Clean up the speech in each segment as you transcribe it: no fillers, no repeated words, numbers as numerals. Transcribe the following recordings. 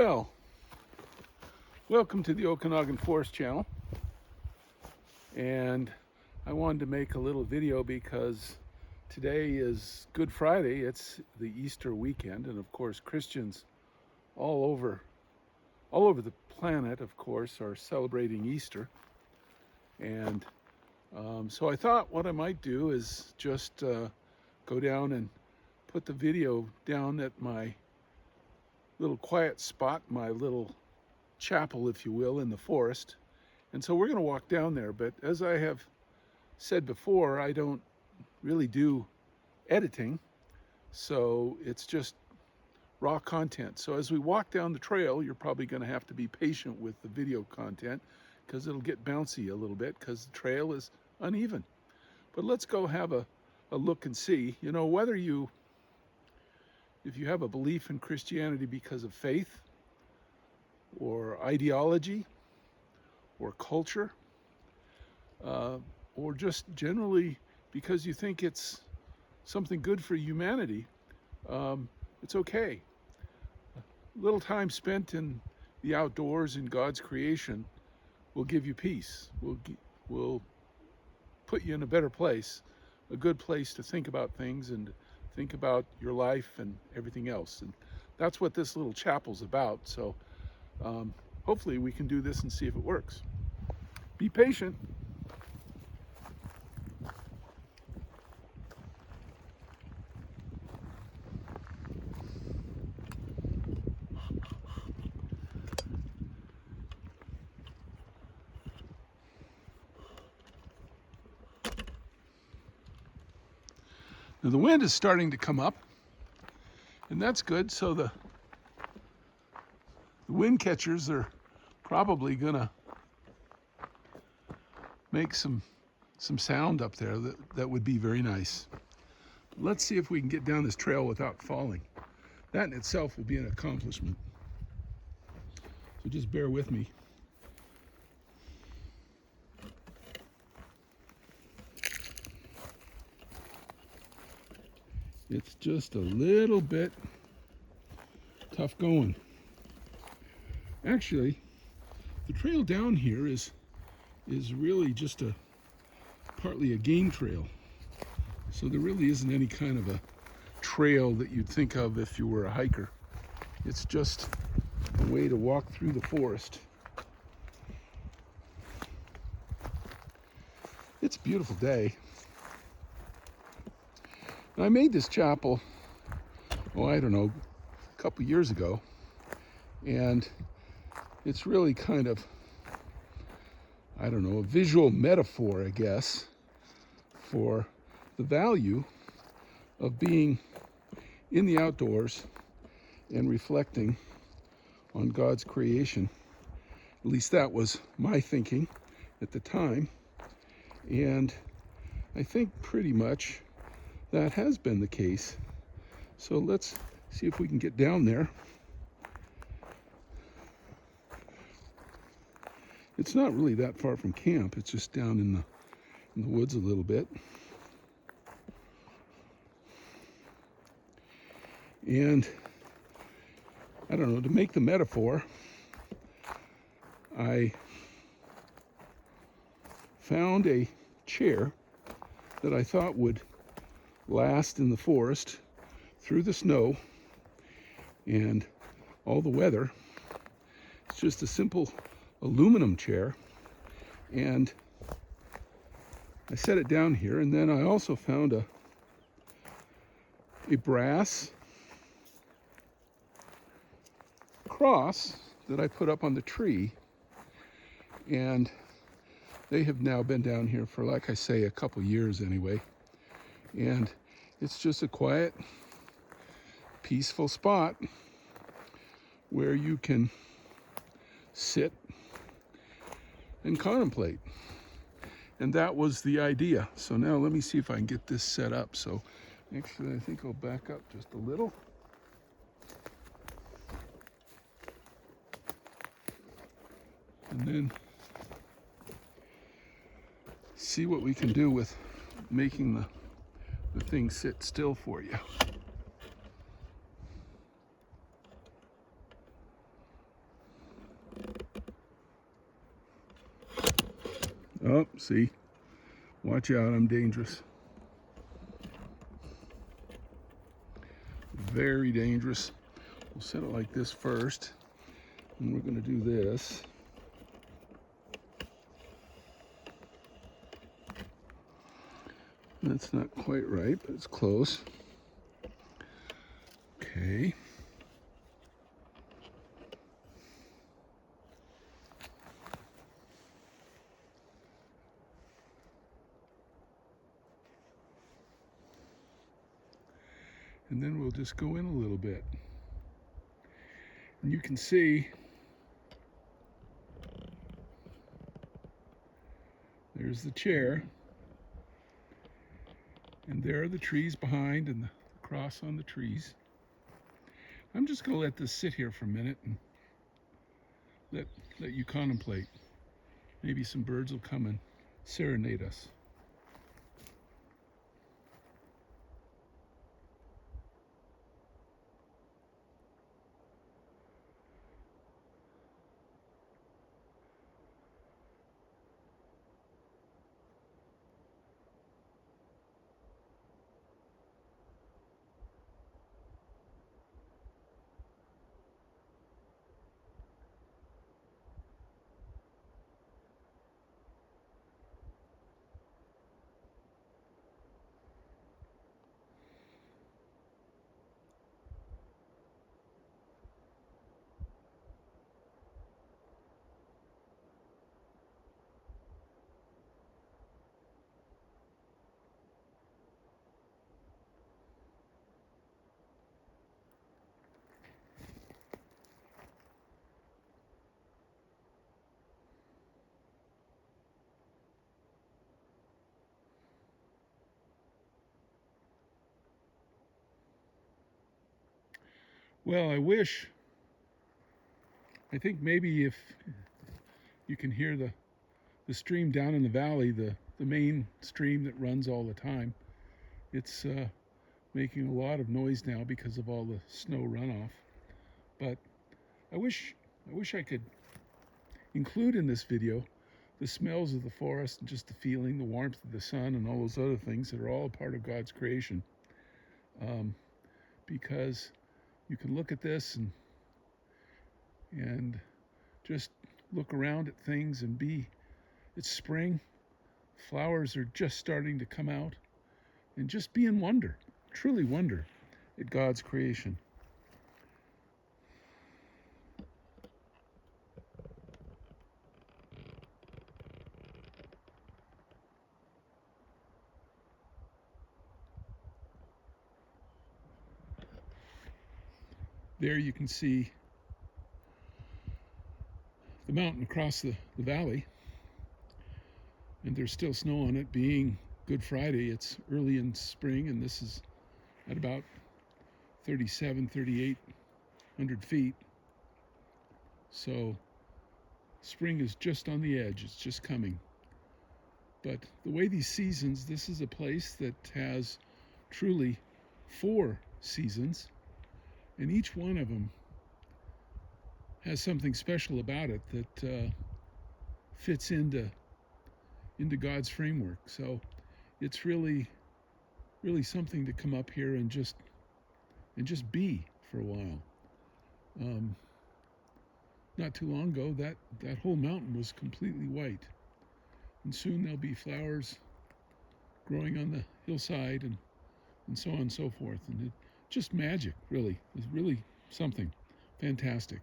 Well, welcome to the Okanogan Forest Channel. And I wanted to make a little video because today is Good Friday. It's the Easter weekend, and of course Christians all over the planet, of course, are celebrating Easter. And so I thought what I might do is just go down and put the video down at my little quiet spot, my little chapel, if you will, in the forest. And so we're going to walk down there, but as I have said before, I don't really do editing, so it's just raw content. So as we walk down the trail, you're probably going to have to be patient with the video content because it'll get bouncy a little bit because the trail is uneven. But let's go have a look and see, you know, if you have a belief in Christianity because of faith or ideology or culture, or just generally because you think it's something good for humanity, it's okay. A little time spent in the outdoors in God's creation will give you peace, will put you in a better place, a good place to think about things and think about your life and everything else. And that's what this little chapel's about. So hopefully we can do this and see if it works. Be patient. Now the wind is starting to come up, and that's good. So the wind catchers are probably gonna make some sound up there that would be very nice. Let's see if we can get down this trail without falling. That in itself will be an accomplishment. So just bear with me. It's just a little bit tough going. Actually, the trail down here is really just partly a game trail. So there really isn't any kind of a trail that you'd think of if you were a hiker. It's just a way to walk through the forest. It's a beautiful day. I made this chapel, I don't know, a couple years ago, and it's really kind of, I don't know, a visual metaphor, I guess, for the value of being in the outdoors and reflecting on God's creation. At least that was my thinking at the time, and I think pretty much that has been the case. So let's see if we can get down there. It's not really that far from camp. It's just down in the woods a little bit. And I don't know, to make the metaphor, I found a chair that I thought would last in the forest through the snow and all the weather. It's just a simple aluminum chair, and I set it down here, and then I also found a brass cross that I put up on the tree, and they have now been down here for, like I say, a couple years anyway. And it's just a quiet, peaceful spot where you can sit and contemplate. And that was the idea. So now let me see if I can get this set up. So actually, I think I'll back up just a little. And then see what we can do with making the thing sit still for you. Oh, see, watch out, I'm dangerous. Very dangerous. We'll set it like this first, and we're going to do this. That's not quite right, but it's close. Okay. And then we'll just go in a little bit. And you can see there's the chair, and there are the trees behind and the cross on the trees. I'm just going to let this sit here for a minute and let you contemplate. Maybe some birds will come and serenade us. Well, I think maybe if you can hear the stream down in the valley, the main stream that runs all the time, it's making a lot of noise now because of all the snow runoff. But I wish I could include in this video the smells of the forest and just the feeling, the warmth of the sun and all those other things that are all a part of God's creation. Because you can look at this and just look around at things and it's spring, flowers are just starting to come out, and just be in wonder, truly wonder at God's creation. There you can see the mountain across the valley, and there's still snow on it. Being Good Friday, it's early in spring, and this is at about 3,800 feet. So spring is just on the edge, it's just coming. But the way these seasons, this is a place that has truly 4 seasons, and each one of them has something special about it that fits into God's framework. So it's really something to come up here and just be for a while. Not too long ago, that whole mountain was completely white, and soon there'll be flowers growing on the hillside and so on and so forth. And it's just magic, really. It's really something fantastic.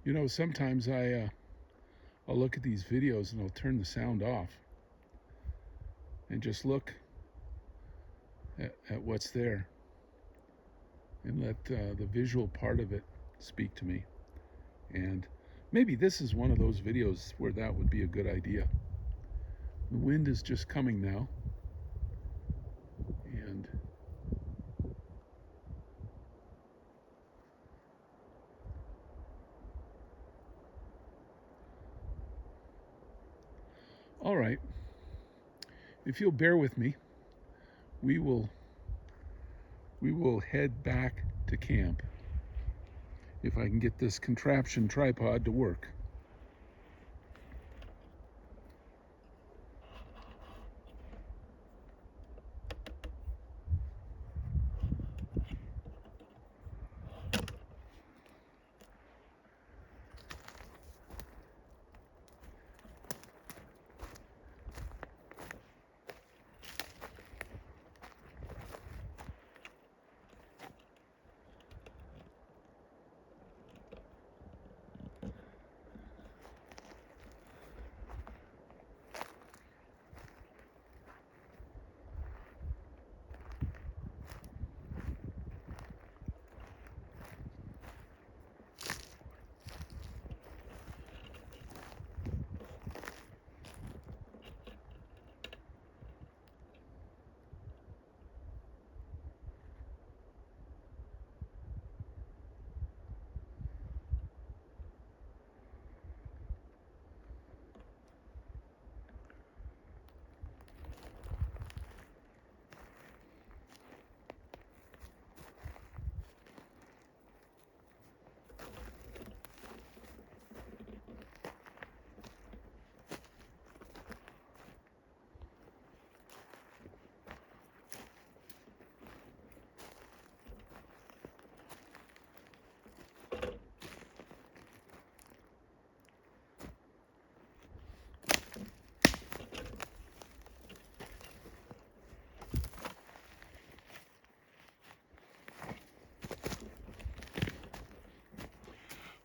You know, sometimes I'll look at these videos and I'll turn the sound off and just look at what's there and let the visual part of it speak to me. And maybe this is one of those videos where that would be a good idea. The wind is just coming now, and all right, if you'll bear with me, we will head back to camp if I can get this contraption tripod to work.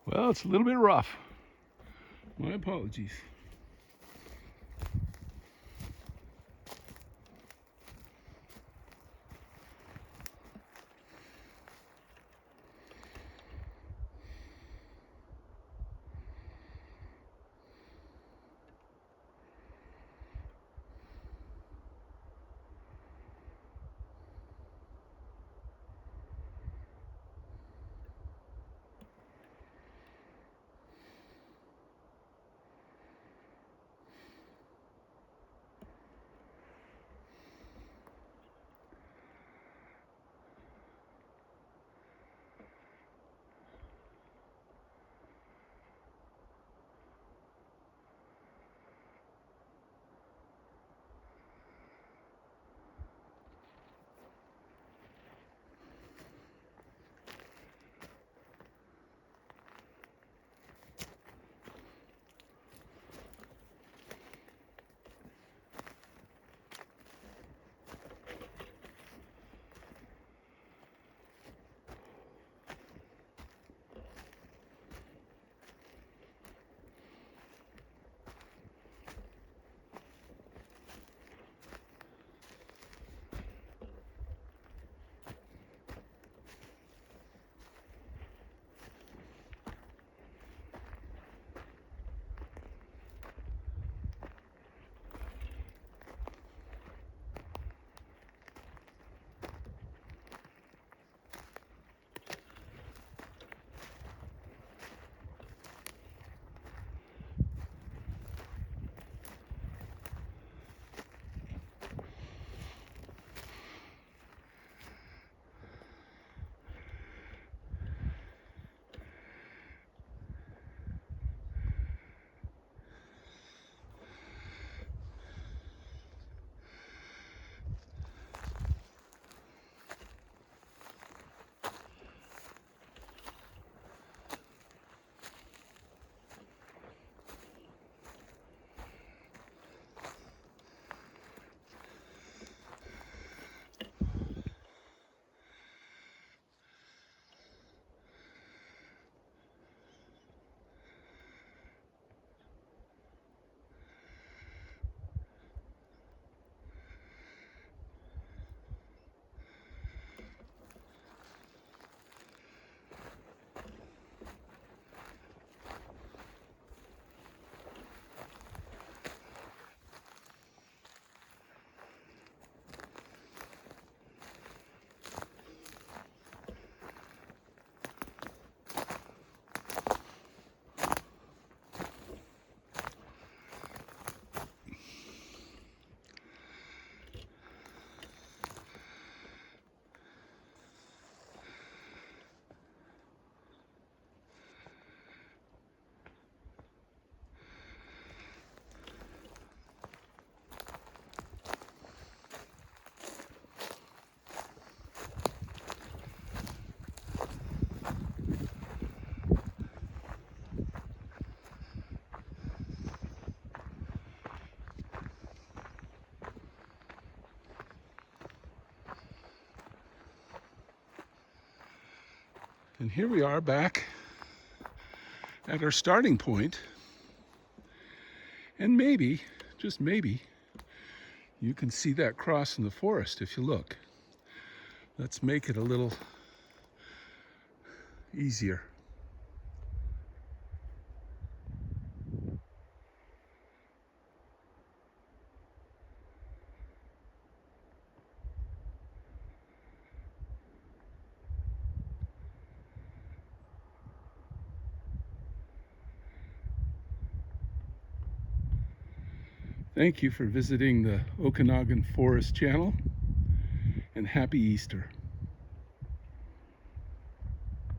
Well, it's a little bit rough. My apologies. And here we are back at our starting point. And maybe, just maybe, you can see that cross in the forest if you look. Let's make it a little easier. Thank you for visiting the Okanogan Forest Channel, and happy Easter.